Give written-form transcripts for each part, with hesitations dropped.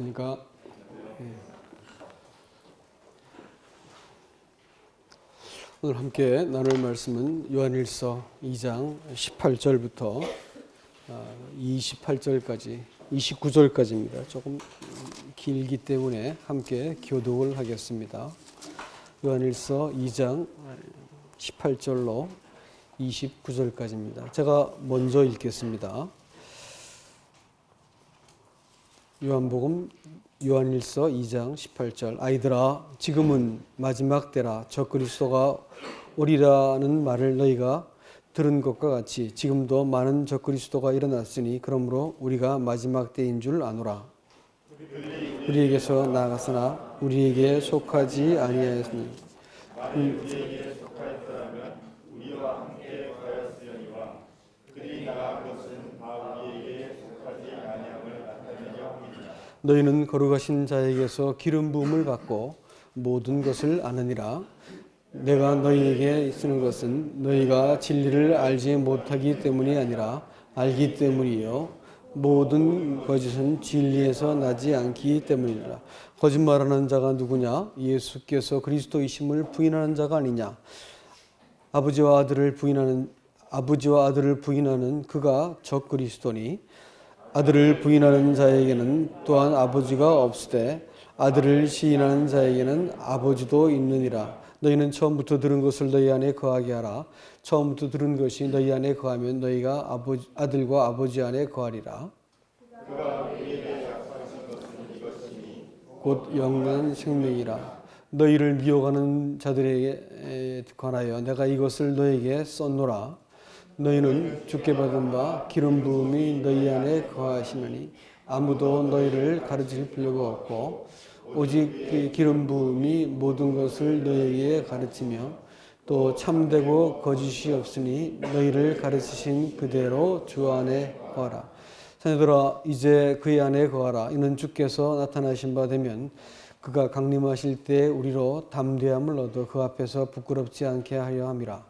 안녕하십니까. 오늘 함께 나눌 말씀은 요한일서 2장 18절부터 28절까지 29절까지입니다. 조금 길기 때문에 함께 교독을 하겠습니다. 요한일서 2장 18절로 29절까지입니다. 제가 먼저 읽겠습니다. 요한일서 2장 18절. 아이들아, 지금은 마지막 때라. 저 그리스도가 오리라는 말을 너희가 들은 것과 같이 지금도 많은 저 그리스도가 일어났으니 그러므로 우리가 마지막 때인 줄 아노라. 우리에게서 나아갔으나 우리에게 속하지 아니하였으니 우리에게 속하였더라면 우리와 함께 가였으려니와 그들이 나간 것은 다 우리에게 속하지 아니함을 나타내려 함이니라. 너희는 거룩하신 자에게서 기름 부음을 받고 모든 것을 아느니라. 내가 너희에게 쓰는 것은 너희가 진리를 알지 못하기 때문이 아니라 알기 때문이요 모든 거짓은 진리에서 나지 않기 때문이라. 거짓말하는 자가 누구냐? 예수께서 그리스도이심을 부인하는 자가 아니냐? 아버지와 아들을 부인하는 그가 적 그리스도니 아들을 부인하는 자에게는 또한 아버지가 없으되 아들을 시인하는 자에게는 아버지도 있느니라. 너희는 처음부터 들은 것을 너희 안에 거하게 하라. 처음부터 들은 것이 너희 안에 거하면 너희가 아들과 아버지 안에 거하리라. 그가 우리에게 약속하신 것은 이것이니 곧 영원한 생명이라. 너희를 미워하는 자들에게 관하여 내가 이것을 너희에게 썼노라. 너희는 주께 받은 바 기름 부음이 너희 안에 거하시느니 아무도 너희를 가르칠 필요가 없고 오직 기름 부음이 모든 것을 너희에게 가르치며 또 참되고 거짓이 없으니 너희를 가르치신 그대로 주 안에 거하라. 자녀들아, 이제 그의 안에 거하라. 이는 주께서 나타나신 바 되면 그가 강림하실 때 우리로 담대함을 얻어 그 앞에서 부끄럽지 않게 하려 함이라.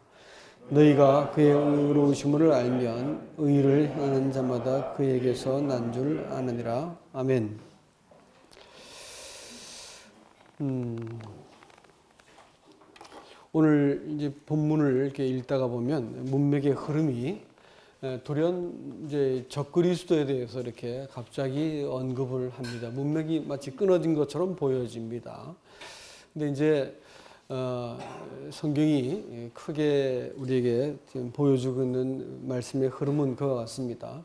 너희가 그의 의로우심을 알면 의를 행하는 자마다 그에게서 난 줄 아느니라. 아멘. 오늘 이제 본문을 이렇게 읽다가 보면 문맥의 흐름이 돌연 이제 적그리스도에 대해서 이렇게 갑자기 언급을 합니다. 문맥이 마치 끊어진 것처럼 보여집니다. 근데 이제 성경이 크게 우리에게 지금 보여주고 있는 말씀의 흐름은 그와 같습니다.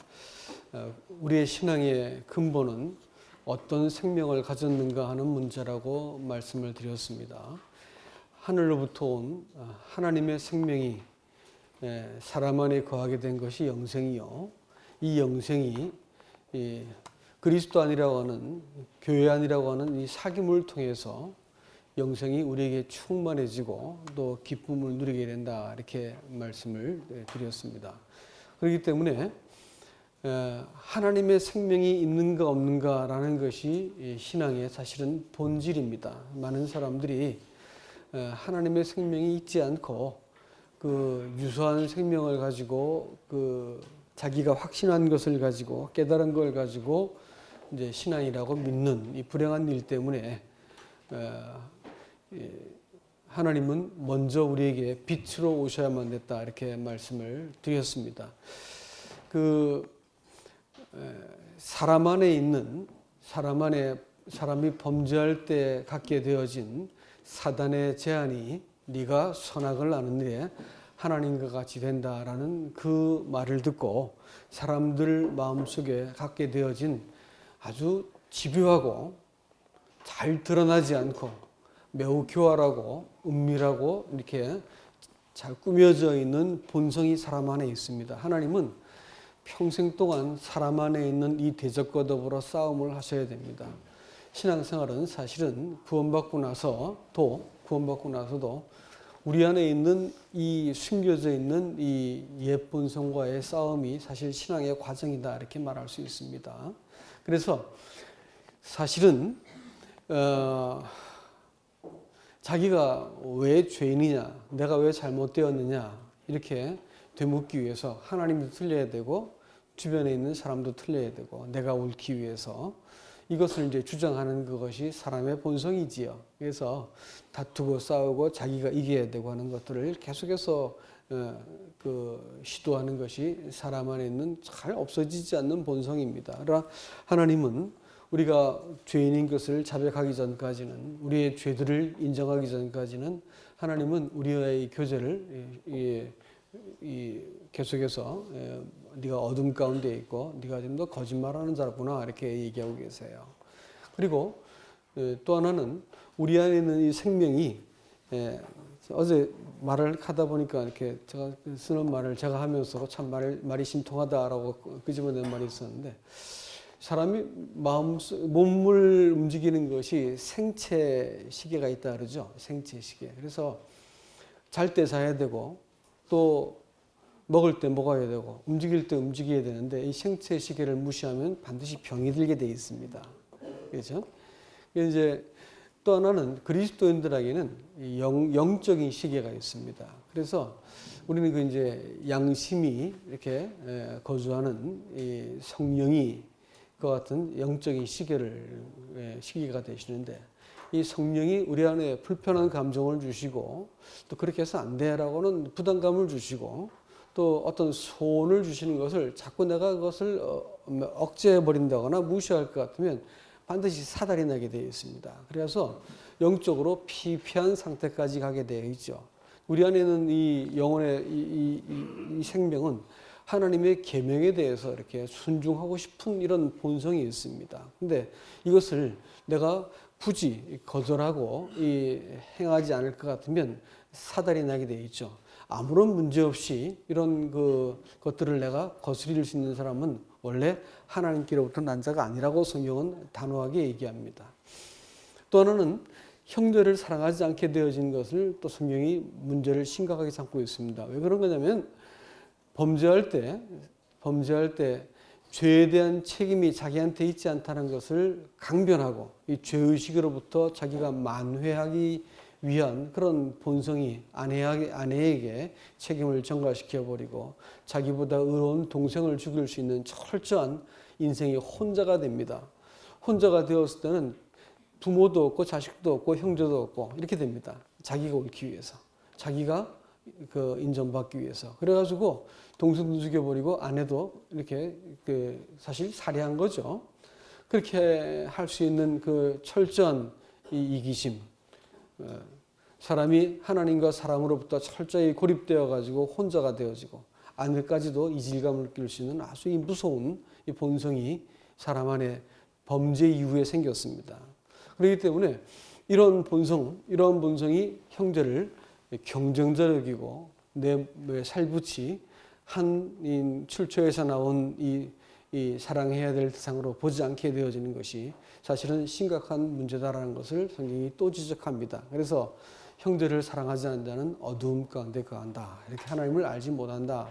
우리의 신앙의 근본은 어떤 생명을 가졌는가 하는 문제라고 말씀을 드렸습니다. 하늘로부터 온 하나님의 생명이 사람 안에 거하게 된 것이 영생이요. 이 영생이 그리스도 안이라고 하는, 교회 안이라고 하는 이 사귐을 통해서 영생이 우리에게 충만해지고 또 기쁨을 누리게 된다, 이렇게 말씀을 드렸습니다. 그렇기 때문에 하나님의 생명이 있는가 없는가라는 것이 신앙의 사실은 본질입니다. 많은 사람들이 하나님의 생명이 있지 않고 그 유수한 생명을 가지고 그 자기가 확신한 것을 가지고 깨달은 걸 가지고 이제 신앙이라고 믿는 이 불행한 일 때문에 하나님은 먼저 우리에게 빛으로 오셔야만 됐다, 이렇게 말씀을 드렸습니다. 사람 안에 있는, 사람이 범죄할 때 갖게 되어진 사단의 제안이 네가 선악을 아는 일에 하나님과 같이 된다라는 그 말을 듣고 사람들 마음속에 갖게 되어진 아주 집요하고 잘 드러나지 않고 매우 교활하고 은밀하고 이렇게 잘 꾸며져 있는 본성이 사람 안에 있습니다. 하나님은 평생 동안 사람 안에 있는 이 대적과 더불어 싸움을 하셔야 됩니다. 신앙생활은 사실은 구원받고 나서도 우리 안에 있는 이 숨겨져 있는 이 옛 본성과의 싸움이 사실 신앙의 과정이다, 이렇게 말할 수 있습니다. 그래서 사실은 자기가 왜 죄인이냐, 내가 왜 잘못되었느냐, 이렇게 되묻기 위해서 하나님도 틀려야 되고 주변에 있는 사람도 틀려야 되고 내가 옳기 위해서 이것을 이제 주장하는 그것이 사람의 본성이지요. 그래서 다투고 싸우고 자기가 이겨야 되고 하는 것들을 계속해서 시도하는 것이 사람 안에 있는 잘 없어지지 않는 본성입니다. 그러나 하나님은 우리가 죄인인 것을 자백하기 전까지는, 우리의 죄들을 인정하기 전까지는 하나님은 우리와의 교제를 계속해서 네가 어둠 가운데 있고 네가 좀 더 거짓말하는 자구나 이렇게 얘기하고 계세요. 그리고 또 하나는 우리 안에 있는 이 생명이, 어제 말을 하다 보니까 이렇게 제가 쓰는 말을 제가 하면서 참 말이 신통하다라고 끄집어낸 말이 있었는데, 사람이 몸을 움직이는 것이 생체 시계가 있다 그러죠. 생체 시계. 그래서 잘 때 자야 되고 또 먹을 때 먹어야 되고 움직일 때 움직여야 되는데, 이 생체 시계를 무시하면 반드시 병이 들게 돼 있습니다. 그렇죠? 이제 또 하나는 그리스도인들에게는 영적인 시계가 있습니다. 그래서 우리는 그 이제 양심이 이렇게 거주하는 이 성령이 그 같은 영적인 시계가 되시는데, 이 성령이 우리 안에 불편한 감정을 주시고 또 그렇게 해서 안 돼라고는 부담감을 주시고 또 어떤 소원을 주시는 것을 자꾸 내가 그것을 억제해 버린다거나 무시할 것 같으면 반드시 사달이 나게 되어 있습니다. 그래서 영적으로 피폐한 상태까지 가게 되어 있죠. 우리 안에 있는 이 영혼의 이 생명은 하나님의 계명에 대해서 이렇게 순종하고 싶은 이런 본성이 있습니다. 근데 이것을 내가 굳이 거절하고 행하지 않을 것 같으면 사달이 나게 되어 있죠. 아무런 문제 없이 이런 것들을 내가 거스릴 수 있는 사람은 원래 하나님께로부터 난 자가 아니라고 성경은 단호하게 얘기합니다. 또 하나는 형제를 사랑하지 않게 되어진 것을 또 성경이 문제를 심각하게 삼고 있습니다. 왜 그런 거냐면 범죄할 때 죄에 대한 책임이 자기한테 있지 않다는 것을 강변하고 이 죄의식으로부터 자기가 만회하기 위한 그런 본성이 아내에게 책임을 전가시켜버리고 자기보다 의로운 동생을 죽일 수 있는 철저한 인생의 혼자가 됩니다. 혼자가 되었을 때는 부모도 없고 자식도 없고 형제도 없고 이렇게 됩니다. 자기가 옳기 위해서, 자기가 인정받기 위해서. 그래가지고 동생도 죽여버리고 아내도 이렇게 사실 살해한 거죠. 그렇게 할 수 있는 그 철저한 이기심, 사람이 하나님과 사람으로부터 철저히 고립되어 가지고 혼자가 되어지고 아내까지도 이질감을 느낄 수 있는 아주 무서운 이 본성이 사람 안에 범죄 이후에 생겼습니다. 그렇기 때문에 이런 본성이 형제를 경쟁자로 여기고 내 살붙이 한 출처에서 나온 이 사랑해야 될 대상으로 보지 않게 되어지는 것이 사실은 심각한 문제다라는 것을 성경이 또 지적합니다. 그래서 형제를 사랑하지 않는 자는 어두움 가운데 거한다. 이렇게 하나님을 알지 못한다.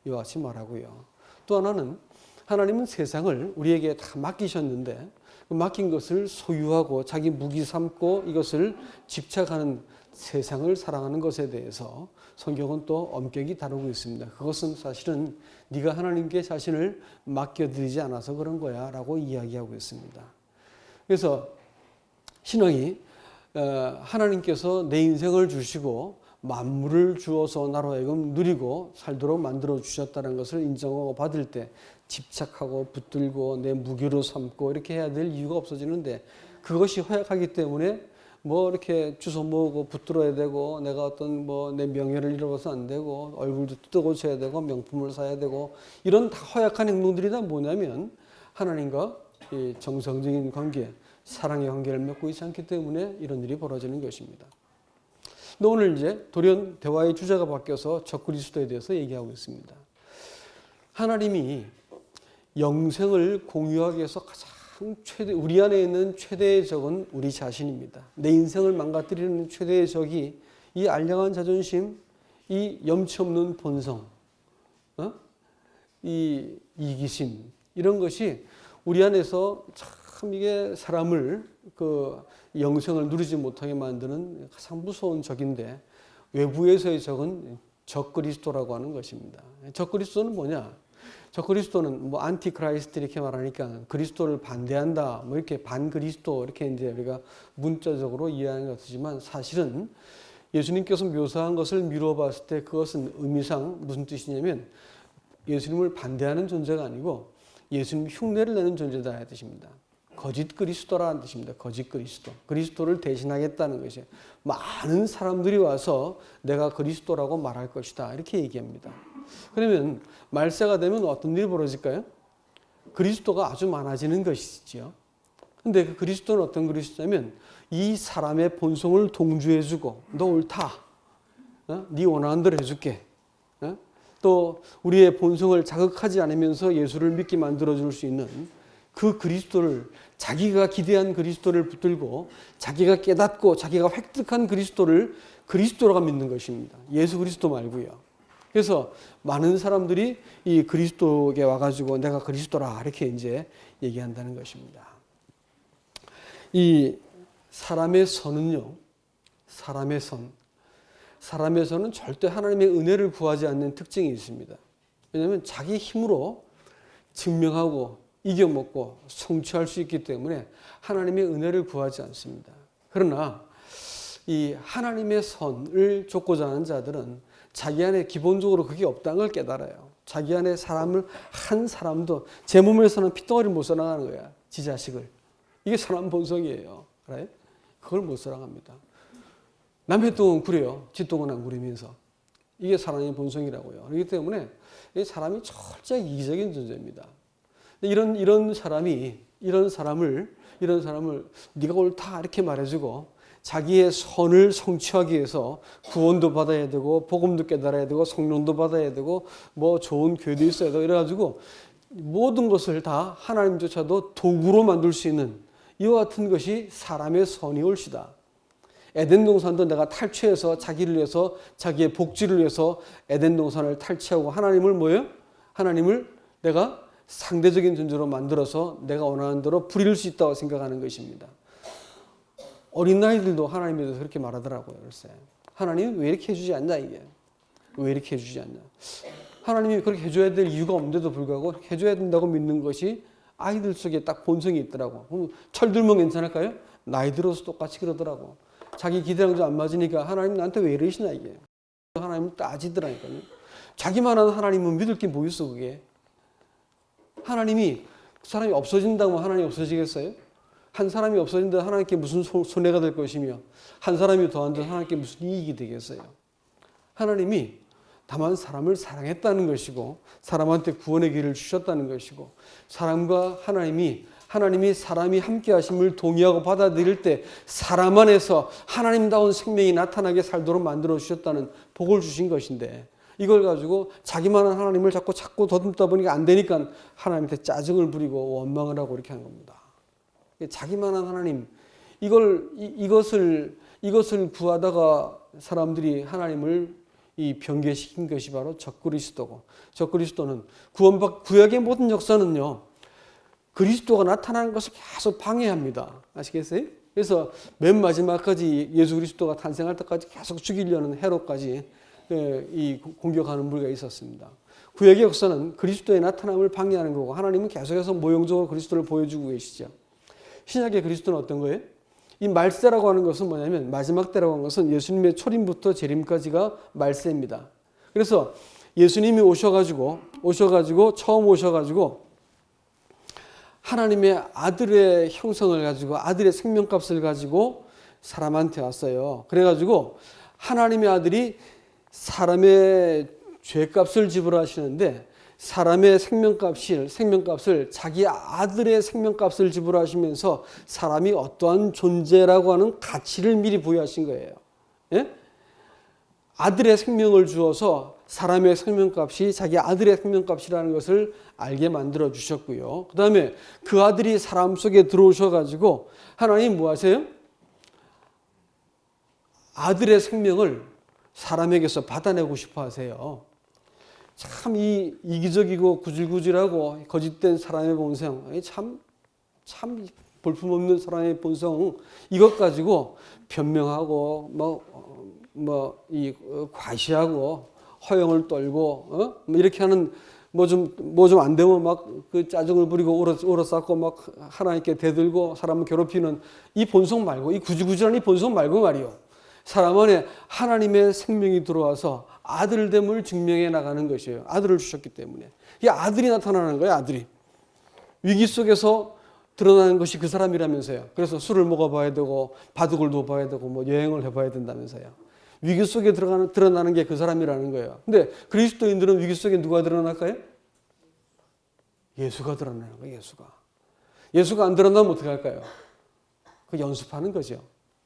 이와 같이 말하고요. 또 하나는 하나님은 세상을 우리에게 다 맡기셨는데 맡긴 것을 소유하고 자기 무기 삼고 이것을 집착하는 세상을 사랑하는 것에 대해서 성경은 또 엄격히 다루고 있습니다. 그것은 사실은 네가 하나님께 자신을 맡겨드리지 않아서 그런 거야 라고 이야기하고 있습니다. 그래서 신앙이 하나님께서 내 인생을 주시고 만물을 주어서 나로 하여금 누리고 살도록 만들어 주셨다는 것을 인정하고 받을 때 집착하고 붙들고 내 무기로 삼고 이렇게 해야 될 이유가 없어지는데, 그것이 허약하기 때문에 이렇게 주워 모으고 붙들어야 되고 내가 어떤 내 명예를 잃어버려서 안 되고 얼굴도 뜯어고쳐야 되고 명품을 사야 되고 이런 다 허약한 행동들이 다 뭐냐면 하나님과 이 정상적인 관계, 사랑의 관계를 맺고 있지 않기 때문에 이런 일이 벌어지는 것입니다. 근데 오늘 이제 돌연 대화의 주제가 바뀌어서 적그리스도에 대해서 얘기하고 있습니다. 하나님이 영생을 공유하기 위해서 가장 우리 안에 있는 최대의 적은 우리 자신입니다. 내 인생을 망가뜨리는 최대의 적이 이 알량한 자존심, 이 염치 없는 본성, 이 이기심, 이런 것이 우리 안에서 참 이게 사람을 영생을 누리지 못하게 만드는 가장 무서운 적인데, 외부에서의 적은 적그리스도라고 하는 것입니다. 적그리스도는 뭐냐? 저 그리스도는 뭐 안티크라이스트 이렇게 말하니까 그리스도를 반대한다, 뭐 이렇게 반그리스도 이렇게 이제 우리가 문자적으로 이해하는 것 같지만 사실은 예수님께서 묘사한 것을 미루어 봤을 때 그것은 의미상 무슨 뜻이냐면 예수님을 반대하는 존재가 아니고 예수님 흉내를 내는 존재다 이 뜻입니다. 거짓 그리스도라는 뜻입니다. 거짓 그리스도. 그리스도를 대신하겠다는 것이에요. 많은 사람들이 와서 내가 그리스도라고 말할 것이다 이렇게 얘기합니다. 그러면 말세가 되면 어떤 일이 벌어질까요? 그리스도가 아주 많아지는 것이지요. 근데 그 그리스도는 어떤 그리스도냐면 이 사람의 본성을 동주해주고 너 옳다. 네 원하는 대로 해줄게. 또 우리의 본성을 자극하지 않으면서 예수를 믿게 만들어줄 수 있는 그 그리스도를 자기가 기대한 그리스도를 붙들고 자기가 깨닫고 자기가 획득한 그리스도를 그리스도라고 믿는 것입니다. 예수 그리스도 말고요. 그래서 많은 사람들이 이 그리스도에 와가지고 내가 그리스도라 이렇게 이제 얘기한다는 것입니다. 이 사람의 선은요, 사람의 선은 절대 하나님의 은혜를 구하지 않는 특징이 있습니다. 왜냐하면 자기 힘으로 증명하고 이겨먹고 성취할 수 있기 때문에 하나님의 은혜를 구하지 않습니다. 그러나 이 하나님의 선을 좇고자 하는 자들은 자기 안에 기본적으로 그게 없다는 걸 깨달아요. 자기 안에 한 사람도 제 몸에서는 핏덩어리를 못 살아가는 거야. 지 자식을. 이게 사람 본성이에요. 그래? 그걸 못 살아갑니다. 남의 똥은 구려요. 지 똥은 안 구리면서. 이게 사람의 본성이라고요. 그렇기 때문에 이 사람이 철저히 이기적인 존재입니다. 이런 사람을 네가 옳다 이렇게 말해주고 자기의 선을 성취하기 위해서 구원도 받아야 되고 복음도 깨달아야 되고 성령도 받아야 되고 뭐 좋은 교회도 있어야 되고 이래가지고 모든 것을 다 하나님조차도 도구로 만들 수 있는 이와 같은 것이 사람의 선이 옳시다. 에덴 동산도 내가 탈취해서 자기를 위해서 자기의 복지를 위해서 에덴 동산을 탈취하고 하나님을 내가 상대적인 존재로 만들어서 내가 원하는 대로 부릴 수 있다고 생각하는 것입니다. 어린아이들도 하나님에 대해서 그렇게 말하더라고요. 글쎄. 하나님이 왜 이렇게 해주지 않냐 이게. 왜 이렇게 해주지 않냐. 하나님이 그렇게 해줘야 될 이유가 없는데도 불구하고 해줘야 된다고 믿는 것이 아이들 속에 딱 본성이 있더라고. 그럼 철들면 괜찮을까요? 나이 들어서 똑같이 그러더라고. 자기 기대랑 좀 안 맞으니까 하나님 나한테 왜 이러시나 이게. 하나님 따지더라니까요. 자기만한 하나님은 믿을 게 뭐 있어 그게. 하나님이 사람이 없어진다고 하나님이 없어지겠어요? 한 사람이 없어진다 하나님께 무슨 손해가 될 것이며 한 사람이 더한다 하나님께 무슨 이익이 되겠어요? 하나님이 다만 사람을 사랑했다는 것이고 사람한테 구원의 길을 주셨다는 것이고 사람과 하나님이 사람이 함께 하심을 동의하고 받아들일 때 사람 안에서 하나님다운 생명이 나타나게 살도록 만들어 주셨다는 복을 주신 것인데 이걸 가지고 자기만한 하나님을 자꾸 찾고 더듬다 보니까 안 되니까 하나님한테 짜증을 부리고 원망을 하고 이렇게 하는 겁니다. 자기만한 하나님 이것을 구하다가 사람들이 하나님을 이 변개시킨 것이 바로 적그리스도고 적그리스도는 구약의 모든 역사는요 그리스도가 나타나는 것을 계속 방해합니다. 아시겠어요? 그래서 맨 마지막까지 예수 그리스도가 탄생할 때까지 계속 죽이려는 헤롯까지 이 공격하는 무리가 있었습니다. 구약의 역사는 그리스도의 나타남을 방해하는 거고 하나님은 계속해서 모형적으로 그리스도를 보여주고 계시죠. 신약의 그리스도는 어떤 거예요? 이 말세라고 하는 것은 뭐냐면 마지막 때라고 하는 것은 예수님의 초림부터 재림까지가 말세입니다. 그래서 예수님이 오셔가지고 처음 오셔가지고 하나님의 아들의 형성을 가지고 아들의 생명값을 가지고 사람한테 왔어요. 그래가지고 하나님의 아들이 사람의 죄값을 지불하시는데 사람의 생명값을 자기 아들의 생명값을 지불하시면서 사람이 어떠한 존재라고 하는 가치를 미리 부여하신 거예요. 예? 아들의 생명을 주어서 사람의 생명값이 자기 아들의 생명값이라는 것을 알게 만들어 주셨고요. 그 다음에 그 아들이 사람 속에 들어오셔가지고 하나님 뭐 하세요? 아들의 생명을 사람에게서 받아내고 싶어 하세요. 참 이기적이고 구질구질하고 거짓된 사람의 본성, 참 볼품없는 사람의 본성 이것 가지고 변명하고 과시하고 허영을 떨고 이렇게 하는 뭐 좀 안 되면 막 그 짜증을 부리고 울어싸고 막 하나님께 대들고 사람을 괴롭히는 이 본성 말고, 이 구질구질한 이 본성 말고 말이요. 사람 안에 하나님의 생명이 들어와서 아들됨을 증명해 나가는 것이에요. 아들을 주셨기 때문에. 이 아들이 나타나는 거예요, 아들이. 위기 속에서 드러나는 것이 그 사람이라면서요. 그래서 술을 먹어봐야 되고 바둑을 둬봐야 되고 뭐 여행을 해봐야 된다면서요. 위기 속에 드러나는 게 그 사람이라는 거예요. 근데 그리스도인들은 위기 속에 누가 드러날까요? 예수가 드러나는 거예요. 예수가 안 드러나면 어떻게 할까요? 그 연습하는 거죠.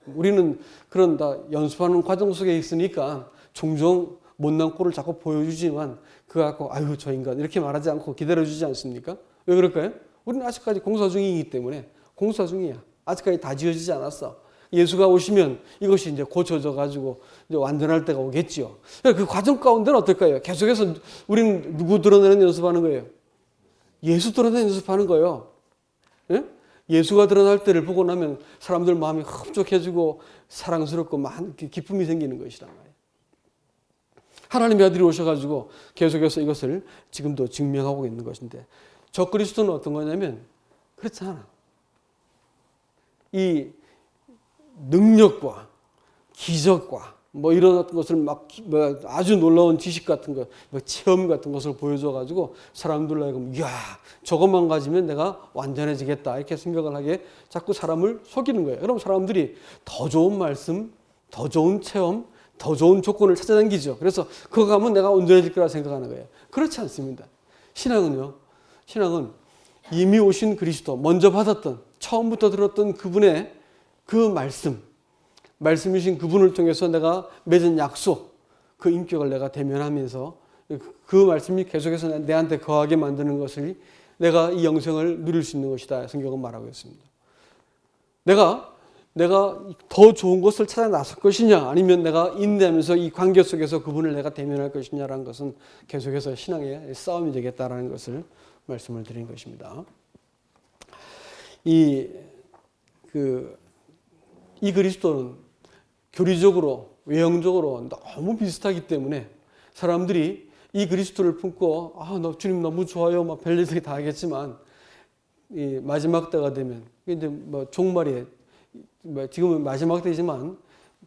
우리는 그런 다 연습하는 과정 속에 있으니까 종종 못난 꼴을 자꾸 보여주지만 그거 갖고 아유 저 인간 이렇게 말하지 않고 기다려주지 않습니까? 왜 그럴까요? 우리는 아직까지 공사 중이기 때문에. 공사 중이야. 아직까지 다 지어지지 않았어. 예수가 오시면 이것이 이제 고쳐져 가지고 이제 완전할 때가 오겠지요. 그 과정 가운데는 어떨까요? 계속해서 우리는 누구 드러내는 연습하는 거예요? 예수 드러내는 연습하는 거예요. 예? 예수가 드러날 때를 보고 나면 사람들 마음이 흡족해지고 사랑스럽고 많은 기쁨이 생기는 것이란 말이에요. 하나님의 아들이 오셔가지고 계속해서 이것을 지금도 증명하고 있는 것인데, 저 그리스도는 어떤 거냐면 그렇지 않아. 이 능력과 기적과 뭐 이런 것을 막 아주 놀라운 지식 같은 것, 뭐 체험 같은 것을 보여줘가지고 사람들 하여금 이야 저것만 가지면 내가 완전해지겠다 이렇게 생각을 하게 자꾸 사람을 속이는 거예요. 그럼 사람들이 더 좋은 말씀, 더 좋은 체험, 더 좋은 조건을 찾아다니죠. 그래서 그거 가면 내가 온전해질 거라 생각하는 거예요. 그렇지 않습니다. 신앙은 이미 오신 그리스도, 먼저 받았던, 처음부터 들었던 그분의 그 말씀이신 그분을 통해서 내가 맺은 약속, 그 인격을 내가 대면하면서 그 말씀이 계속해서 내한테 거하게 만드는 것을 내가 이 영생을 누릴 수 있는 것이다. 성경은 말하고 있습니다. 내가 더 좋은 것을 찾아 나설 것이냐, 아니면 내가 인내하면서 이 관계 속에서 그분을 내가 대면할 것이냐라는 것은 계속해서 신앙의 싸움이 되겠다라는 것을 말씀을 드린 것입니다. 이 그리스도는 교리적으로, 외형적으로 너무 비슷하기 때문에 사람들이 이 그리스도를 품고 나 주님 너무 좋아요, 막 별일들이 다 하겠지만 이 마지막 때가 되면 이제 뭐 종말이 지금은 마지막 때지만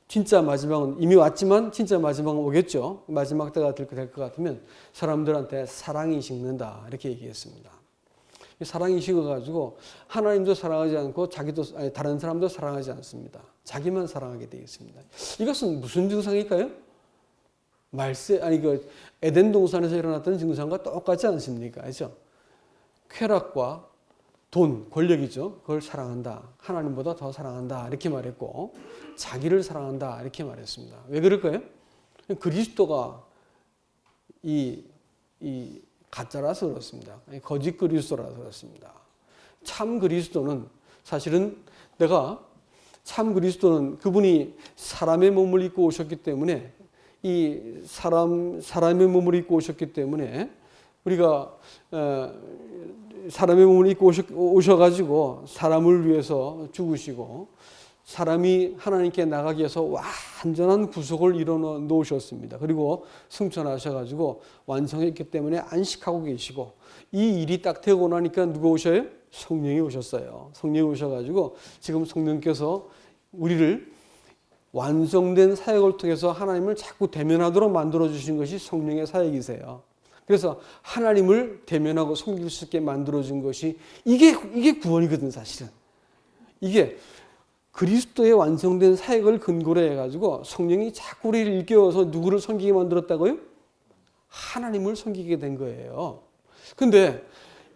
진짜 마지막은 이미 왔지만 진짜 마지막은 오겠죠. 마지막 때가 될 것 같으면 사람들한테 사랑이 식는다 이렇게 얘기했습니다. 사랑이 식어가지고 하나님도 사랑하지 않고 다른 사람도 사랑하지 않습니다. 자기만 사랑하게 되어 있습니다. 이것은 무슨 증상일까요? 에덴 동산에서 일어났던 증상과 똑같지 않습니까? 그렇죠? 쾌락과 돈, 권력이죠. 그걸 사랑한다. 하나님보다 더 사랑한다. 이렇게 말했고, 자기를 사랑한다. 이렇게 말했습니다. 왜 그럴까요? 그리스도가 이 가짜라서 그렇습니다. 거짓 그리스도라서 그렇습니다. 참 그리스도는 사실은 참 그리스도는 그분이 사람의 몸을 입고 오셨기 때문에 사람의 몸을 입고 오셨기 때문에 우리가 사람의 몸을 입고 오셔가지고 사람을 위해서 죽으시고 사람이 하나님께 나가기 위해서 완전한 구속을 이뤄 놓으셨습니다. 그리고 승천하셔가지고 완성했기 때문에 안식하고 계시고 이 일이 딱 되고 나니까 누가 오셔요? 성령이 오셨어요. 성령이 오셔가지고 지금 성령께서 우리를 완성된 사역을 통해서 하나님을 자꾸 대면하도록 만들어주신 것이 성령의 사역이세요. 그래서 하나님을 대면하고 섬길 수 있게 만들어준 것이 이게 구원이거든 사실은. 이게 그리스도의 완성된 사역을 근거로 해가지고 성령이 자꾸 우리를 일깨워서 누구를 섬기게 만들었다고요? 하나님을 섬기게 된 거예요. 근데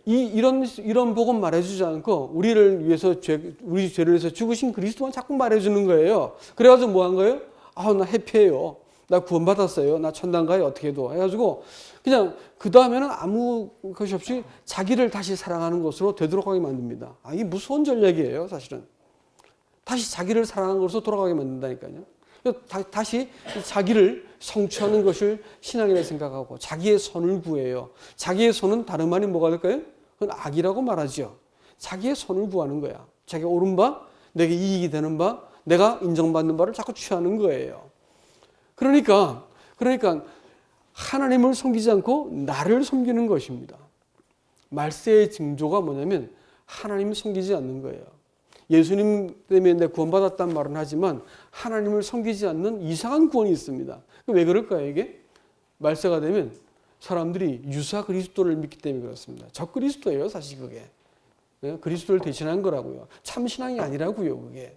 이런 복음 말해주지 않고 우리를 위해서 우리 죄를 위해서 죽으신 그리스도만 자꾸 말해주는 거예요. 그래가지고 뭐 한 거예요? 나 해피해요. 나 구원받았어요. 나 천당 가요. 어떻게 해도. 해가지고 그냥 그 다음에는 아무 것이 없이 자기를 다시 사랑하는 것으로 되돌아가게 만듭니다. 이게 무서운 전략이에요. 사실은. 다시 자기를 사랑하는 것으로 돌아가게 만든다니까요. 다시 자기를 성취하는 것을 신앙이라 생각하고 자기의 선을 구해요. 자기의 선은 다름 아닌 뭐가 될까요? 그건 악이라고 말하죠. 자기의 선을 구하는 거야. 자기가 옳은 바, 내게 이익이 되는 바, 내가 인정받는 바를 자꾸 취하는 거예요. 그러니까 하나님을 섬기지 않고 나를 섬기는 것입니다. 말세의 징조가 뭐냐면 하나님을 섬기지 않는 거예요. 예수님 때문에 내가 구원받았단 말은 하지만 하나님을 섬기지 않는 이상한 구원이 있습니다. 왜 그럴까요, 이게? 말세가 되면 사람들이 유사 그리스도를 믿기 때문에 그렇습니다. 적 그리스도예요, 사실 그게. 그리스도를 대신한 거라고요. 참 신앙이 아니라고요, 그게.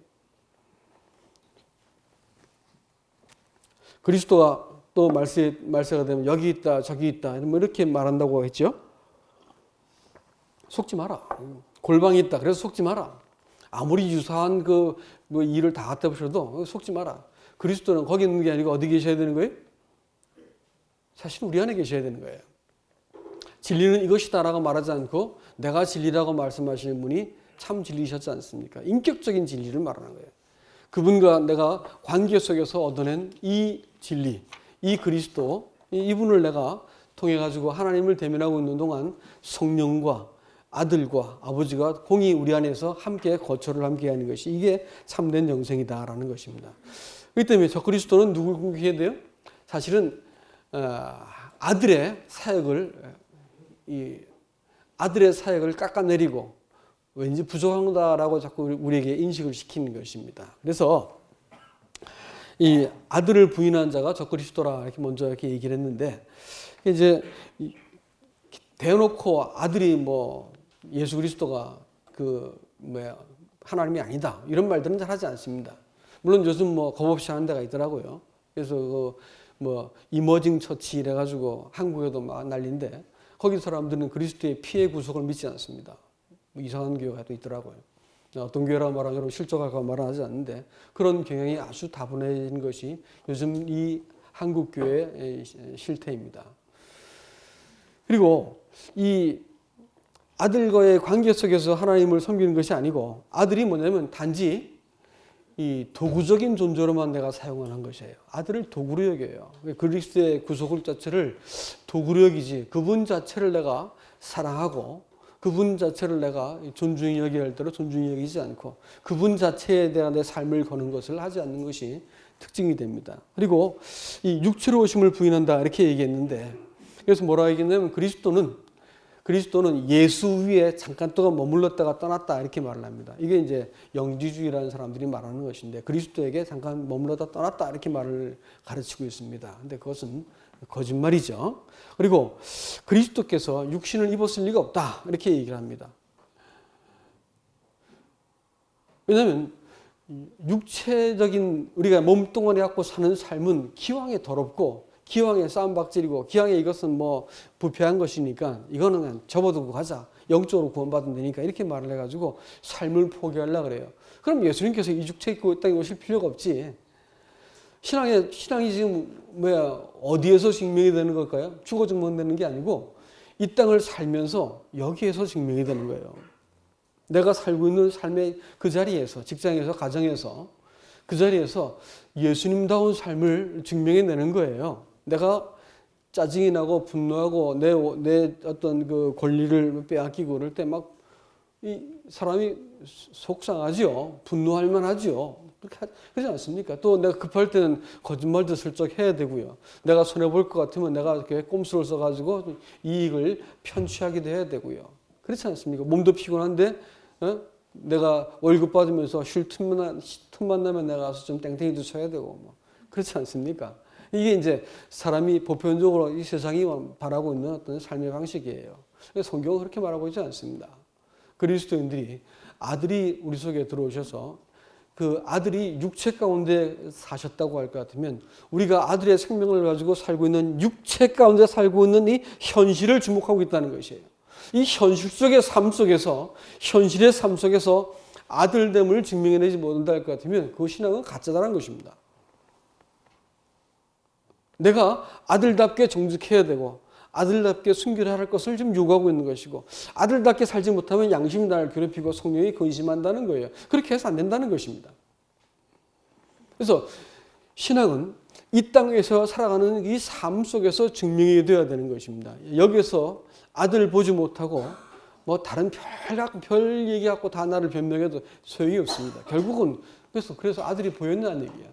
그리스도가 또 말세가 되면 여기 있다, 저기 있다, 이렇게 말한다고 했죠. 속지 마라. 골방이 있다. 그래서 속지 마라. 아무리 유사한 뭐 일을 다 갖다 보셔도 속지 마라. 그리스도는 거기 있는 게 아니고 어디 계셔야 되는 거예요? 사실 우리 안에 계셔야 되는 거예요. 진리는 이것이다라고 말하지 않고 내가 진리라고 말씀하시는 분이 참 진리셨지 않습니까? 인격적인 진리를 말하는 거예요. 그분과 내가 관계 속에서 얻어낸 이 진리, 이 그리스도, 이분을 내가 통해 가지고 하나님을 대면하고 있는 동안 성령과 아들과 아버지가 공히 우리 안에서 함께 거처를 함께 하는 것이 이게 참된 영생이다라는 것입니다. 그렇기 때문에 저 그리스도는 누굴 공격해야 돼요? 사실은 아들의 사역을 깎아내리고 왠지 부족하다라고 자꾸 우리에게 인식을 시키는 것입니다. 그래서 이 아들을 부인한 자가 저 그리스도라 이렇게 먼저 이렇게 얘기를 했는데 이제 대놓고 아들이 뭐 예수 그리스도가 하나님이 아니다 이런 말들은 잘 하지 않습니다. 물론 요즘 뭐 겁없이 하는 데가 있더라고요. 그래서 이머징 처치 이래 가지고 한국에도 막 난리인데 거기 사람들은 그리스도의 피의 구속을 믿지 않습니다. 뭐 이상한 교회가 또 있더라고요. 어떤 교회라고 말하면 여러분 실족할까 말하지 않는데 그런 경향이 아주 다분해진 것이 요즘 이 한국 교회의 실태입니다. 그리고 이 아들과의 관계 속에서 하나님을 섬기는 것이 아니고 아들이 뭐냐면 단지 이 도구적인 존재로만 내가 사용하는 것이에요. 아들을 도구로 여겨요. 그리스도의 구속을 자체를 도구로 여기지 그분 자체를 내가 사랑하고 그분 자체를 내가 존중히 여겨야 할 대로 존중히 여기지 않고 그분 자체에 대한 내 삶을 거는 것을 하지 않는 것이 특징이 됩니다. 그리고 이 육체로 오심을 부인한다 이렇게 얘기했는데 그래서 뭐라 얘기했냐면 그리스도는 예수 위에 잠깐 동안 머물렀다가 떠났다 이렇게 말을 합니다. 이게 이제 영지주의라는 사람들이 말하는 것인데 그리스도에게 잠깐 머물렀다 떠났다 이렇게 말을 가르치고 있습니다. 근데 그것은 거짓말이죠. 그리고 그리스도께서 육신을 입었을 리가 없다 이렇게 얘기를 합니다. 왜냐하면 육체적인 우리가 몸뚱아리 갖고 사는 삶은 기왕에 더럽고 기왕에 싸움박질이고 기왕에 이것은 뭐 부패한 것이니까 이거는 그냥 접어두고 가자. 영적으로 구원받으면 되니까 이렇게 말을 해가지고 삶을 포기하려고 그래요. 그럼 예수님께서 이 육체 입고 이 땅에 오실 필요가 없지. 신앙이 지금 어디에서 증명이 되는 걸까요? 죽어 증명되는 게 아니고 이 땅을 살면서 여기에서 증명이 되는 거예요. 내가 살고 있는 삶의 그 자리에서 직장에서 가정에서 그 자리에서 예수님다운 삶을 증명해내는 거예요. 내가 짜증이 나고 분노하고 내 어떤 그 권리를 빼앗기고 그럴 때 막 이 사람이 속상하지요. 분노할 만하지요. 그렇지 않습니까? 또 내가 급할 때는 거짓말도 슬쩍 해야 되고요. 내가 손해볼 것 같으면 내가 이렇게 꼼수를 써가지고 이익을 편취하기도 해야 되고요. 그렇지 않습니까? 몸도 피곤한데 내가 월급 받으면서 쉴 틈만 나면 내가 가서 좀 땡땡이도 쳐야 되고 뭐 그렇지 않습니까? 이게 이제 사람이 보편적으로 이 세상이 바라고 있는 어떤 삶의 방식이에요. 성경은 그렇게 말하고 있지 않습니다. 그리스도인들이 아들이 우리 속에 들어오셔서 그 아들이 육체 가운데 사셨다고 할 것 같으면 우리가 아들의 생명을 가지고 살고 있는 육체 가운데 살고 있는 이 현실을 주목하고 있다는 것이에요. 이 현실 속의 삶 속에서 현실의 삶 속에서 아들됨을 증명해내지 못한다 할 것 같으면 그 신앙은 가짜다는 것입니다. 내가 아들답게 정직해야 되고 아들답게 순결해야 할 것을 지금 요구하고 있는 것이고 아들답게 살지 못하면 양심이 나를 괴롭히고 성령이 근심한다는 거예요. 그렇게 해서 안 된다는 것입니다. 그래서 신앙은 이 땅에서 살아가는 이 삶 속에서 증명이 되어야 되는 것입니다. 여기서 아들 보지 못하고 뭐 다른 별 얘기 갖고 다 나를 변명해도 소용이 없습니다. 결국은 그래서 아들이 보였냐는 얘기야.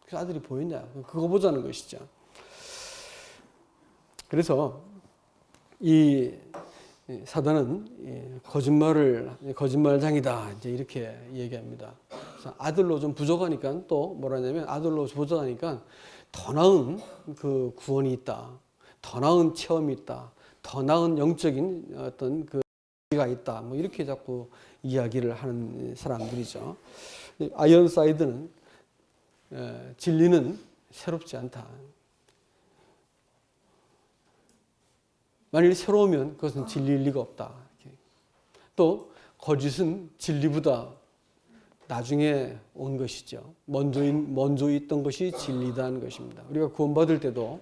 그래서 아들이 보였냐? 그거 보자는 것이죠. 그래서 이 사단은 거짓말장이다 이제 이렇게 얘기합니다. 그래서 아들로 좀 부족하니까 또 뭐라냐면 아들로 부족하니까 더 나은 그 구원이 있다, 더 나은 체험이 있다, 더 나은 영적인 어떤 가 있다. 뭐 이렇게 자꾸 이야기를 하는 사람들이죠. 아이언사이드는 진리는 새롭지 않다. 만일 새로우면 그것은 진리일 리가 없다. 또 거짓은 진리보다 나중에 온 것이죠. 먼저 있던 것이 진리다는 것입니다. 우리가 구원받을 때도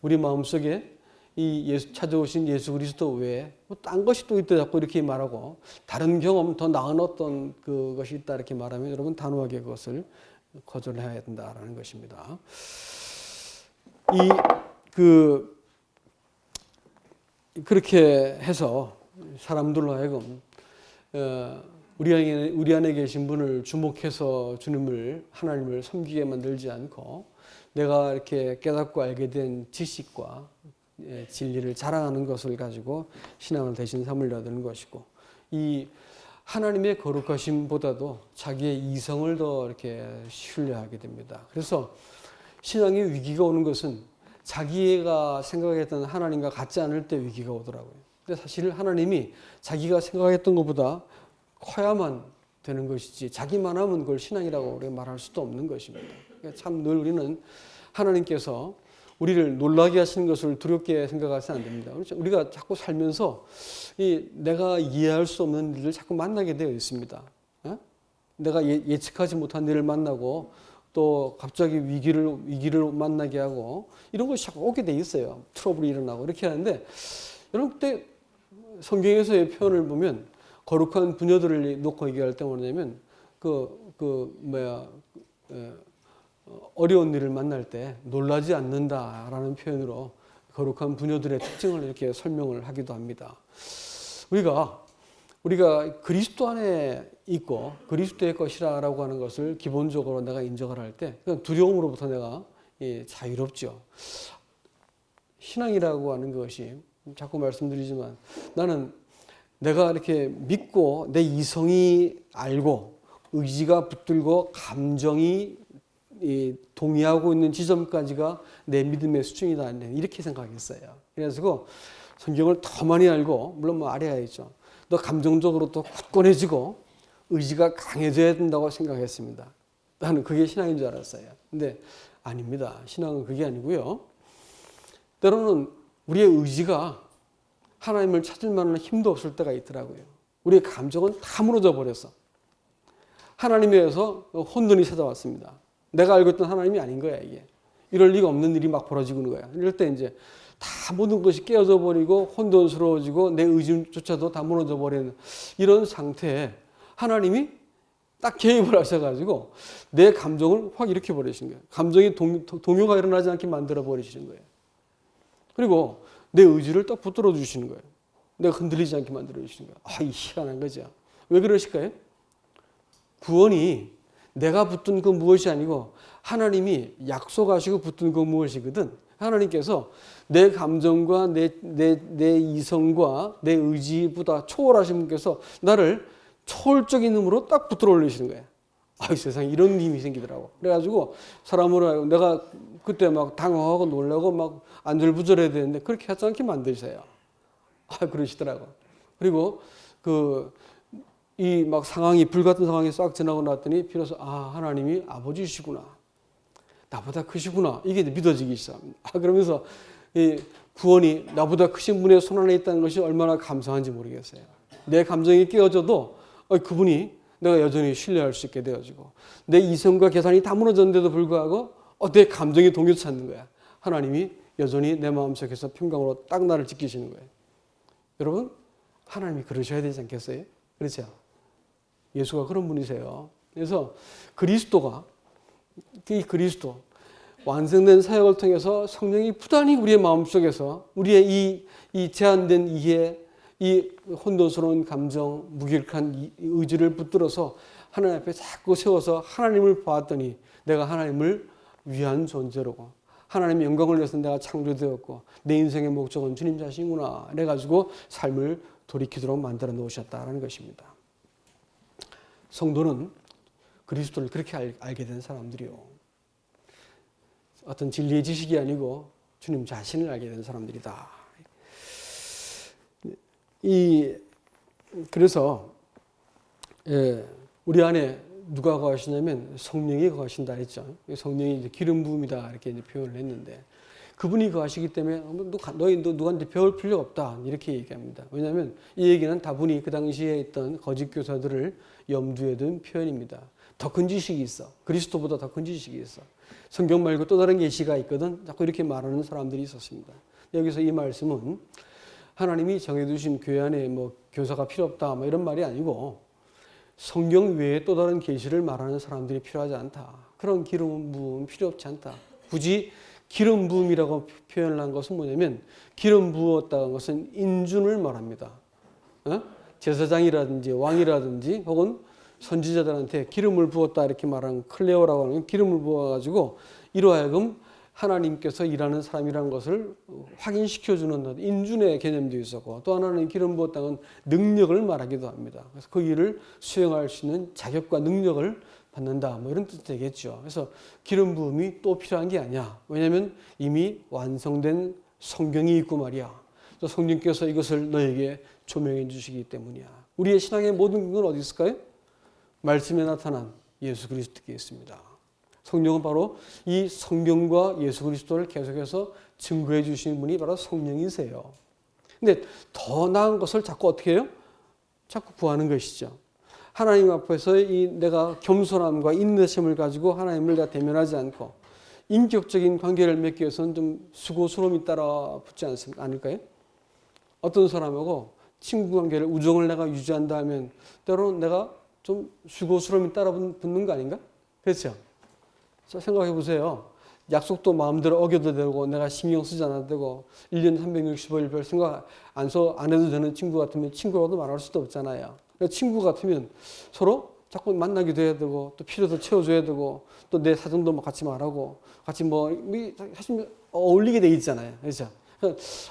우리 마음속에 이 찾아오신 예수 그리스도 외에 뭐 딴 것이 또 있다 자꾸 이렇게 말하고 다른 경험 더 나은 어떤 그것이 있다 이렇게 말하면 여러분 단호하게 그것을 거절해야 된다라는 것입니다. 그렇게 해서 사람들로 하여금 우리 안에 계신 분을 주목해서 하나님을 섬기게 만들지 않고 내가 이렇게 깨닫고 알게 된 지식과 진리를 자랑하는 것을 가지고 신앙을 대신 삼으려 드는 것이고, 이 하나님의 거룩하심보다도 자기의 이성을 더 이렇게 신뢰하게 됩니다. 그래서 신앙의 위기가 오는 것은 자기가 생각했던 하나님과 같지 않을 때 위기가 오더라고요. 근데 사실 하나님이 자기가 생각했던 것보다 커야만 되는 것이지 자기만 하면 그걸 신앙이라고 우리가 말할 수도 없는 것입니다. 그러니까 참 늘 우리는 하나님께서 우리를 놀라게 하시는 것을 두렵게 생각하시면 안 됩니다. 우리가 자꾸 살면서 내가 이해할 수 없는 일을 자꾸 만나게 되어 있습니다. 내가 예측하지 못한 일을 만나고 또 갑자기 위기를 만나게 하고 이런 것이 자꾸 오게 돼 있어요. 트러블이 일어나고 이렇게 하는데 여러분 그때 성경에서의 표현을 보면 거룩한 부녀들을 놓고 얘기할 때 뭐냐면 어려운 일을 만날 때 놀라지 않는다라는 표현으로 거룩한 부녀들의 특징을 이렇게 설명을 하기도 합니다. 우리가 그리스도 안에 있고 그리스도의 것이라고 하는 것을 기본적으로 내가 인정을 할 때 두려움으로부터 내가 자유롭죠. 신앙이라고 하는 것이 자꾸 말씀드리지만 나는 내가 이렇게 믿고 내 이성이 알고 의지가 붙들고 감정이 동의하고 있는 지점까지가 내 믿음의 수준이다 이렇게 생각했어요. 그래서 성경을 더 많이 알고 물론 뭐 알아야죠. 또 감정적으로 또 굳건해지고 의지가 강해져야 된다고 생각했습니다. 나는 그게 신앙인 줄 알았어요. 근데 아닙니다. 신앙은 그게 아니고요. 때로는 우리의 의지가 하나님을 찾을 만한 힘도 없을 때가 있더라고요. 우리의 감정은 다 무너져 버렸어. 하나님에서 혼돈이 찾아왔습니다. 내가 알고 있던 하나님이 아닌 거야, 이게. 이럴 리가 없는 일이 막 벌어지고 있는 거야. 이럴 때 이제 다 모든 것이 깨어져 버리고 혼돈스러워지고 내 의지조차도 다 무너져 버리는 이런 상태에 하나님이 딱 개입을 하셔가지고 내 감정을 확 일으켜 버리시는 거예요. 감정이 동요가 일어나지 않게 만들어 버리시는 거예요. 그리고 내 의지를 딱 붙들어 주시는 거예요. 내가 흔들리지 않게 만들어 주시는 거예요. 이 희한한 거죠. 왜 그러실까요? 구원이 내가 붙든 그 무엇이 아니고 하나님이 약속하시고 붙든 그 무엇이거든. 하나님께서 내 감정과 내 이성과 내 의지보다 초월하신 분께서 나를 초월적인 힘으로 딱 붙들어 올리시는 거예요. 이 세상에 이런 힘이 생기더라고. 그래가지고 사람으로 내가 그때 막 당황하고 놀라고 막 안절부절해야 되는데 그렇게 하지 않게 만드세요. 그러시더라고. 그리고 이 막 상황이 불같은 상황이 싹 지나고 났더니 비로소 하나님이 아버지시구나. 나보다 크시구나. 이게 믿어지기 시작합니다. 그러면서 이 구원이 나보다 크신 분의 손 안에 있다는 것이 얼마나 감사한지 모르겠어요. 내 감정이 깨어져도 그분이 내가 여전히 신뢰할 수 있게 되어지고 내 이성과 계산이 다 무너졌는데도 불구하고 내 감정이 동요치 않는 거야. 하나님이 여전히 내 마음속에서 평강으로 딱 나를 지키시는 거예요. 여러분, 하나님이 그러셔야 되지 않겠어요? 그렇죠? 예수가 그런 분이세요. 그래서 이 그리스도 완성된 사역을 통해서 성령이 부단히 우리의 마음속에서 우리의 이 제한된 이해, 이 혼돈스러운 감정, 무기력한 의지를 붙들어서 하나님 앞에 자꾸 세워서 하나님을 보았더니 내가 하나님을 위한 존재로고 하나님의 영광을 위해서 내가 창조되었고 내 인생의 목적은 주님 자신이구나. 그래가지고 삶을 돌이키도록 만들어 놓으셨다는 것입니다. 성도는 그리스도를 그렇게 알게 된 사람들이요. 어떤 진리의 지식이 아니고 주님 자신을 알게 된 사람들이다. 그래서 우리 안에 누가 거하시냐면 성령이 거하신다 했죠. 성령이 이제 기름 부음이다 이렇게 이제 표현을 했는데 그분이 거하시기 때문에 너희 누구한테 배울 필요가 없다 이렇게 얘기합니다. 왜냐하면 이 얘기는 다분히 그 당시에 있던 거짓 교사들을 염두에 둔 표현입니다. 더 큰 지식이 있어. 그리스도보다 더 큰 지식이 있어. 성경 말고 또 다른 계시가 있거든. 자꾸 이렇게 말하는 사람들이 있었습니다. 여기서 이 말씀은 하나님이 정해두신 교회 안에 뭐 교사가 필요 없다 뭐 이런 말이 아니고 성경 외에 또 다른 계시를 말하는 사람들이 필요하지 않다. 그런 기름 부음 필요 없지 않다. 굳이 기름 부음이라고 표현을 한 것은 뭐냐면 기름 부었다는 것은 인준을 말합니다. 제사장이라든지 왕이라든지 혹은 선지자들한테 기름을 부었다 이렇게 말하는 클레오라고 하는 기름을 부어가지고 이로 하여금 하나님께서 일하는 사람이라는 것을 확인시켜주는 인준의 개념도 있었고 또 하나는 기름 부었다는 능력을 말하기도 합니다. 그래서 그 일을 수행할 수 있는 자격과 능력을 받는다 뭐 이런 뜻이 되겠죠. 그래서 기름 부음이 또 필요한 게 아니야. 왜냐하면 이미 완성된 성경이 있고 말이야. 또 성령께서 이것을 너에게 조명해 주시기 때문이야. 우리의 신앙의 모든 근거는 어디 있을까요? 말씀에 나타난 예수 그리스도께 있습니다. 성령은 바로 이 성경과 예수 그리스도를 계속해서 증거해 주시는 분이 바로 성령이세요. 근데 더 나은 것을 자꾸 어떻게 해요? 자꾸 구하는 것이죠. 하나님 앞에서 내가 겸손함과 인내심을 가지고 하나님을 내가 대면하지 않고 인격적인 관계를 맺기 위해서는 좀 수고스러움이 따라 붙지 않을까요? 어떤 사람하고 친구 관계를 우정을 내가 유지한다 하면 때로는 내가 좀 수고스러움이 따라 붙는 거 아닌가? 그렇죠? 자, 생각해 보세요. 약속도 마음대로 어겨도 되고 내가 신경 쓰지 않아도 되고 1년 365일 별 생각 안 해도 되는 친구 같으면 친구라도 말할 수도 없잖아요. 친구 같으면 서로 자꾸 만나기도 해야 되고 또 필요도 채워줘야 되고 또 내 사정도 같이 말하고 같이 사실 어울리게 돼 있잖아요. 그렇죠?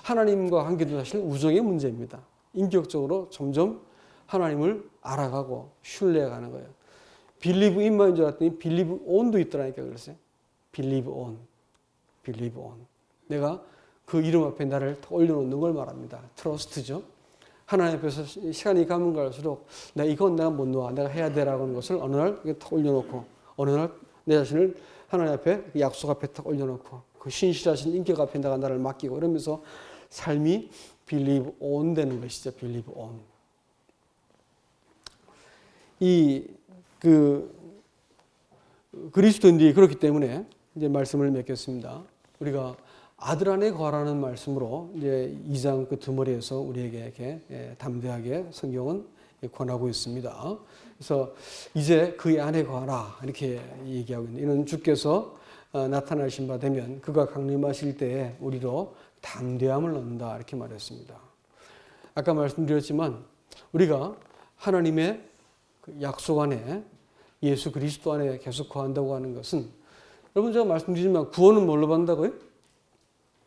하나님과 관계도 사실 우정의 문제입니다. 인격적으로 점점 하나님을 알아가고 신뢰해가는 거예요. Believe in만인 줄 알았더니 Believe on도 있더라니까 그랬어요. Believe on. Believe on. 내가 그 이름 앞에 나를 올려놓는 걸 말합니다. Trust죠. 하나님 앞에서 시간이 가면 갈수록 이건 내가 못 놓아. 내가 해야 되라고 하는 것을 어느 날 탁 올려놓고 어느 날 내 자신을 하나님 앞에 약속 앞에 탁 올려놓고 그 신실하신 인격 앞에 내가 나를 맡기고 이러면서 삶이 Believe on 되는 것이죠. Believe on. 그리스도인들이 그렇기 때문에 이제 말씀을 맺겠습니다. 우리가 아들 안에 거하라는 말씀으로 이제 2장 그 두머리에서 우리에게 이렇게 담대하게 성경은 권하고 있습니다. 그래서 이제 그 안에 거하라 이렇게 얘기하고 있는 이는 주께서 나타나신 바 되면 그가 강림하실 때에 우리로 담대함을 얻는다 이렇게 말했습니다. 아까 말씀드렸지만 우리가 하나님의 약속 안에 예수 그리스도 안에 계속 거한다고 하는 것은 여러분 제가 말씀드리지만 구원은 뭘로 받는다고요?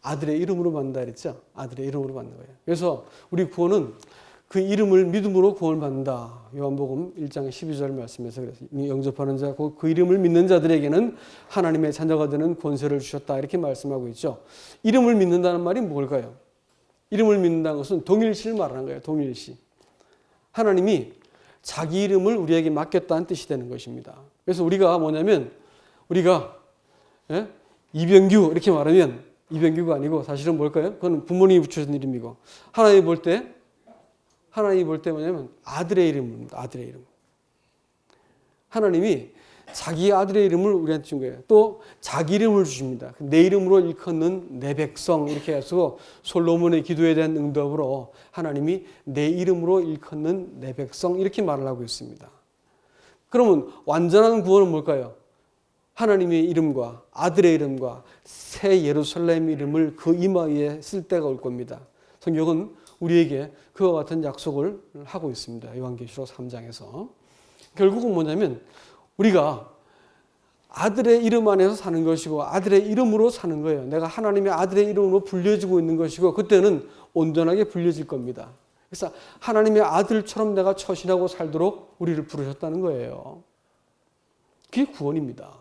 아들의 이름으로 받는다 그랬죠? 아들의 이름으로 받는 거예요. 그래서 우리 구원은 그 이름을 믿음으로 구원을 받는다. 요한복음 1장 12절 말씀에서 그래서 영접하는 자, 그 이름을 믿는 자들에게는 하나님의 자녀가 되는 권세를 주셨다. 이렇게 말씀하고 있죠. 이름을 믿는다는 말이 뭘까요? 이름을 믿는다는 것은 동일시를 말하는 거예요. 동일시. 하나님이 자기 이름을 우리에게 맡겼다는 뜻이 되는 것입니다. 그래서 우리가 뭐냐면 우리가 이병규 이렇게 말하면 이병규가 아니고 사실은 뭘까요? 그건 부모님이 붙여준 이름이고 하나님이 볼 때 뭐냐면 아들의 이름입니다. 아들의 이름. 하나님이 자기 아들의 이름을 우리한테 준 거예요. 또 자기 이름을 주십니다. 내 이름으로 일컫는 내 백성 이렇게 해서 솔로몬의 기도에 대한 응답으로 하나님이 내 이름으로 일컫는 내 백성 이렇게 말을 하고 있습니다. 그러면 완전한 구원은 뭘까요? 하나님의 이름과 아들의 이름과 새 예루살렘 이름을 그 이마 위에 쓸 때가 올 겁니다. 성경은 우리에게 그와 같은 약속을 하고 있습니다. 요한계시록 3장에서. 결국은 뭐냐면 우리가 아들의 이름 안에서 사는 것이고 아들의 이름으로 사는 거예요. 내가 하나님의 아들의 이름으로 불려지고 있는 것이고 그때는 온전하게 불려질 겁니다. 그래서 하나님의 아들처럼 내가 처신하고 살도록 우리를 부르셨다는 거예요. 그게 구원입니다.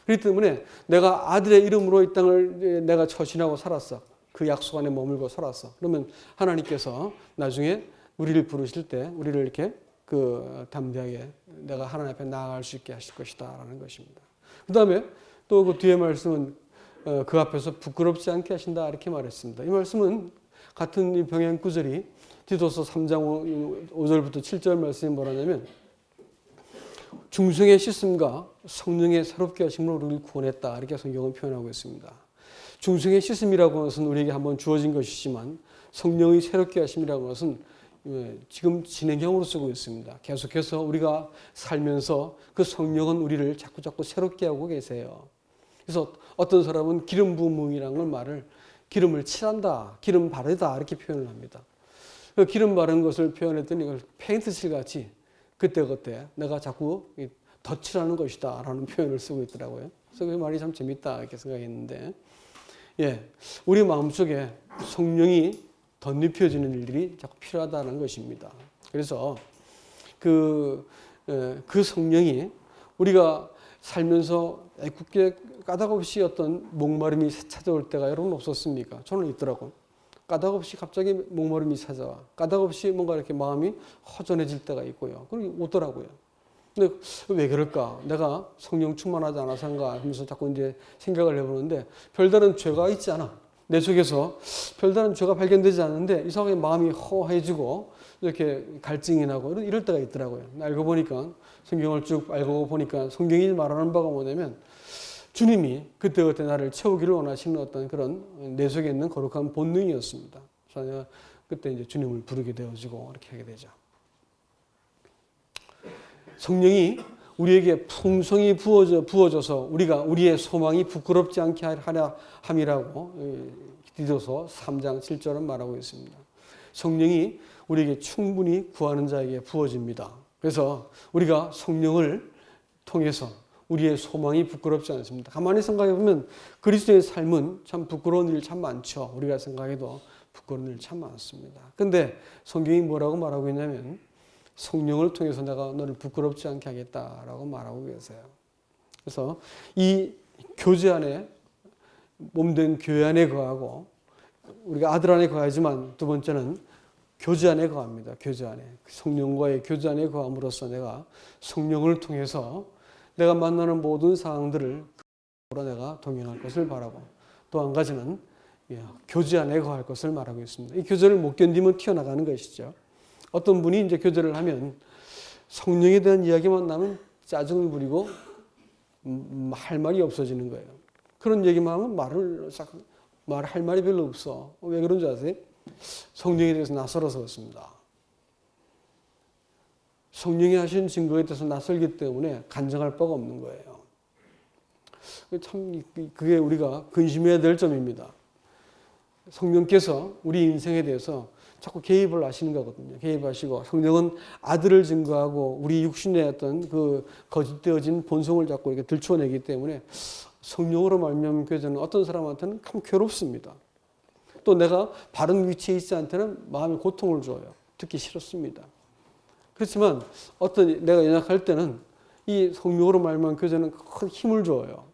그렇기 때문에 내가 아들의 이름으로 이 땅을 내가 처신하고 살았어. 그 약속 안에 머물고 살았어. 그러면 하나님께서 나중에 우리를 부르실 때 우리를 이렇게 담대하게 내가 하나님 앞에 나아갈 수 있게 하실 것이다 라는 것입니다. 그 다음에 또 그 뒤에 말씀은 그 앞에서 부끄럽지 않게 하신다 이렇게 말했습니다. 이 말씀은 같은 이 병행 구절이 디도서 3장 5절부터 7절 말씀이 뭐라냐면 중생의 씻음과 성령의 새롭게 하심으로 우리를 구원했다 이렇게 성경은 표현하고 있습니다. 중생의 씻음이라고 하는 것은 우리에게 한번 주어진 것이지만 성령의 새롭게 하심이라고 하는 것은 지금 진행형으로 쓰고 있습니다. 계속해서 우리가 살면서 그 성령은 우리를 자꾸 새롭게 하고 계세요. 그래서 어떤 사람은 기름 부음이라는 말을 기름을 칠한다, 기름 바르다 이렇게 표현을 합니다. 그 기름 바른 것을 표현했더니 이걸 페인트칠 같이 그때 내가 자꾸 덧칠하는 것이다 라는 표현을 쓰고 있더라고요. 그래서 그 말이 참 재밌다 이렇게 생각했는데 우리 마음속에 성령이 덧입혀지는 일들이 자꾸 필요하다는 것입니다. 그래서 그 성령이 우리가 살면서 애꿎게 까닭없이 어떤 목마름이 찾아올 때가 여러분 없었습니까? 저는 있더라고요. 까닭없이 갑자기 목마름이 찾아와. 까닭없이 뭔가 이렇게 마음이 허전해질 때가 있고요. 그리고 오더라고요. 근데 왜 그럴까? 내가 성령 충만하지 않아서인가 하면서 자꾸 이제 생각을 해보는데 별다른 죄가 있지 않아. 내 속에서 별다른 죄가 발견되지 않는데 이상하게 마음이 허해지고 이렇게 갈증이 나고 이럴 때가 있더라고요. 알고 보니까 성경을 쭉 알고 보니까 성경이 말하는 바가 뭐냐면 주님이 그때그때 나를 채우기를 원하시는 어떤 그런 내 속에 있는 거룩한 본능이었습니다. 그래서 내가 그때 이제 주님을 부르게 되어지고 이렇게 하게 되죠. 성령이 우리에게 풍성히 부어져서 우리의 소망이 부끄럽지 않게 하려 함이라고 디도서 3장 7절은 말하고 있습니다. 성령이 우리에게 충분히 구하는 자에게 부어집니다. 그래서 우리가 성령을 통해서 우리의 소망이 부끄럽지 않습니다. 가만히 생각해 보면 그리스도의 삶은 참 부끄러운 일 참 많죠. 우리가 생각해도 부끄러운 일 참 많습니다. 그런데 성경이 뭐라고 말하고 있냐면 성령을 통해서 내가 너를 부끄럽지 않게 하겠다라고 말하고 계세요. 그래서 이 교제 안에 몸된 교회 안에 거하고 우리가 아들 안에 거하지만 두 번째는 교제 안에 거합니다. 교제 안에 성령과의 교제 안에 거함으로써 내가 성령을 통해서 내가 만나는 모든 상황들을 내가 동행할 것을 바라고 또 한 가지는 교제 안에 거할 것을 말하고 있습니다. 이 교제를 못 견디면 튀어나가는 것이죠. 어떤 분이 이제 교제를 하면 성령에 대한 이야기만 나면 짜증을 부리고 할 말이 없어지는 거예요. 그런 얘기만 하면 말할 말이 별로 없어. 왜 그런 줄 아세요? 성령에 대해서 낯설어서 그렇습니다. 성령이 하신 증거에 대해서 낯설기 때문에 간증할 바가 없는 거예요. 참 그게 우리가 근심해야 될 점입니다. 성령께서 우리 인생에 대해서 자꾸 개입을 하시는 거거든요. 개입하시고 성령은 아들을 증거하고 우리 육신의 어떤 그 거짓되어진 본성을 자꾸 이렇게 들춰내기 때문에 성령으로 말미암은 교제는 어떤 사람한테는 참 괴롭습니다. 또 내가 바른 위치에 있지 않다는 마음의 고통을 줘요. 듣기 싫었습니다. 그렇지만 내가 연약할 때는 이 성령으로 말미암은 교제는 큰 힘을 줘요.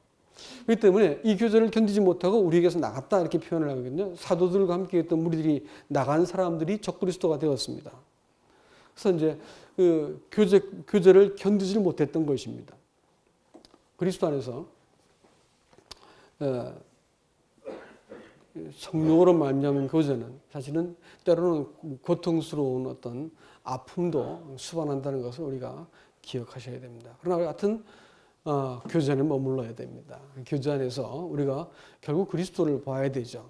그렇기 때문에 이 교제를 견디지 못하고 우리에게서 나갔다 이렇게 표현을 하거든요. 사도들과 함께 했던 무리들이 나간 사람들이 적그리스도가 되었습니다. 그래서 이제 그 교제를 견디지 못했던 것입니다. 그리스도 안에서 성령으로 말미암은 교제는 사실은 때로는 고통스러운 어떤 아픔도 수반한다는 것을 우리가 기억하셔야 됩니다. 그러나 같은 교제 안에 머물러야 됩니다. 교제 안에서 우리가 결국 그리스도를 봐야 되죠.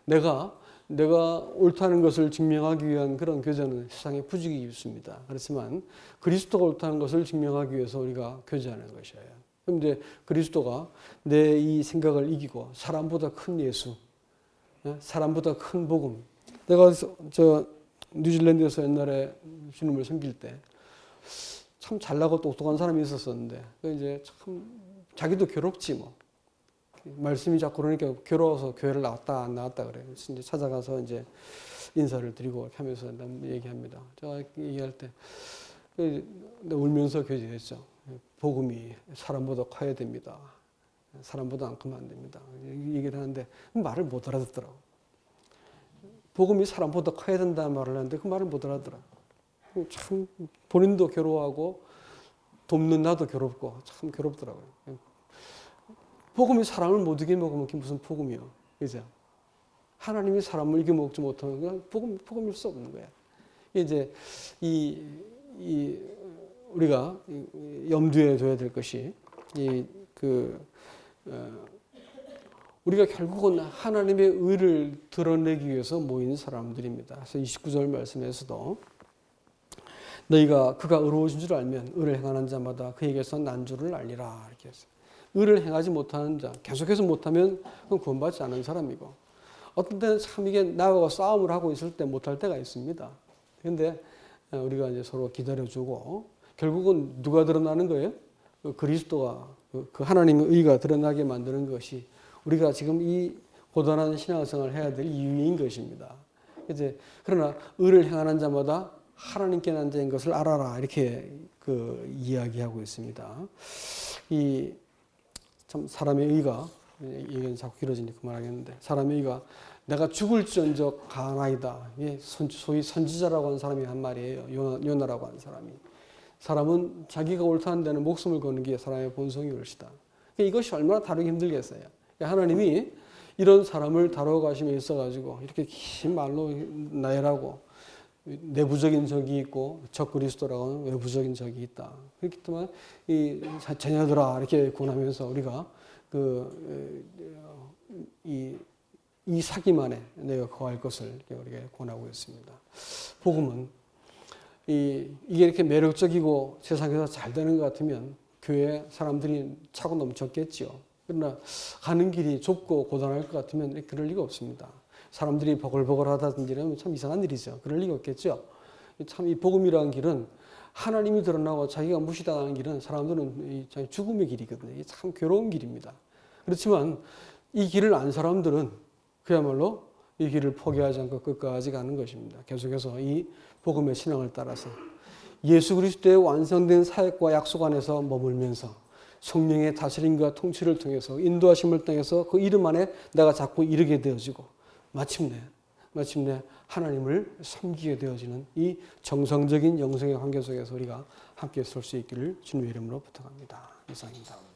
내가 옳다는 것을 증명하기 위한 그런 교제는 세상에 부족이 있습니다. 그렇지만 그리스도가 옳다는 것을 증명하기 위해서 우리가 교제하는 것이에요. 그런데 그리스도가 내 이 생각을 이기고 사람보다 큰 예수, 사람보다 큰 복음. 내가 뉴질랜드에서 옛날에 주님을 섬길 때 참 잘나고 똑똑한 사람이 있었었는데 이제 참 자기도 괴롭지 뭐. 말씀이 자꾸 그러니까 괴로워서 교회를 나왔다 안 나왔다 그래요. 이제 찾아가서 이제 인사를 드리고 이렇게 하면서 얘기합니다. 제가 얘기할 때 울면서 교제했죠. 복음이 사람보다 커야 됩니다. 사람보다 안 크면 안 됩니다. 얘기를 하는데 말을 못 알아듣더라고. 복음이 사람보다 커야 된다는 말을 하는데 그 말을 못 알아들어. 참 본인도 괴로워하고 돕는 나도 괴롭고 참 괴롭더라고요. 복음이 사람을 못 이겨먹으면 그게 무슨 복음이요. 그죠? 하나님이 사람을 이겨먹지 못하는 건 복음일 수 없는 거야. 이제 우리가 염두에 둬야 될 것이 우리가 결국은 하나님의 의를 드러내기 위해서 모인 사람들입니다. 그래서 29절 말씀에서도 너희가 그가 의로우신 줄 알면 의를 행하는 자마다 그에게서 난주를 알리라 이렇게 했어요. 의를 행하지 못하는 자, 계속해서 못하면 그건 구원받지 않은 사람이고 어떤 때는 참 이게 나하고 싸움을 하고 있을 때 못할 때가 있습니다. 그런데 우리가 이제 서로 기다려주고 결국은 누가 드러나는 거예요? 그리스도가 그 하나님의 의가 드러나게 만드는 것이 우리가 지금 이 고단한 신앙생활을 해야 될 이유인 것입니다. 이제 그러나 의를 행하는 자마다 하나님께 난 자인 것을 알아라 이렇게 이야기하고 있습니다. 참 사람의 의가 이건 자꾸 길어지니까 말하겠는데 사람의 의가 내가 죽을지언정 가나이다. 소위 선지자라고 하는 사람이 한 말이에요. 요나라고 하는 사람은 자기가 옳다는 데는 목숨을 거는 게 사람의 본성이 옳시다. 이것이 얼마나 다루기 힘들겠어요. 하나님이 이런 사람을 다뤄가심에 있어가지고 이렇게 긴 말로 나열하고 내부적인 적이 있고 적 그리스도라고 하는 외부적인 적이 있다. 그렇기 때문에 이 자녀들아 이렇게 권하면서 우리가 이 사기만에 내가 거할 것을 우리가 권하고 있습니다. 복음은 이게 이렇게 매력적이고 세상에서 잘 되는 것 같으면 교회 사람들이 차고 넘쳤겠지요. 그러나 가는 길이 좁고 고단할 것 같으면 그럴 리가 없습니다. 사람들이 버글버글하다든지 이러면 참 이상한 일이죠. 그럴 리가 없겠죠. 참 이 복음이라는 길은 하나님이 드러나고 자기가 무시당하는 길은 사람들은 죽음의 길이거든요. 이게 참 괴로운 길입니다. 그렇지만 이 길을 안 사람들은 그야말로 이 길을 포기하지 않고 끝까지 가는 것입니다. 계속해서 이 복음의 신앙을 따라서 예수 그리스도의 완성된 사역과 약속 안에서 머물면서 성령의 다스림과 통치를 통해서 인도하심을 통해서 그 이름 안에 내가 자꾸 이르게 되어지고 마침내 하나님을 섬기게 되어지는 이 정성적인 영성의 관계 속에서 우리가 함께 설 수 있기를 주님의 이름으로 부탁합니다. 이상입니다.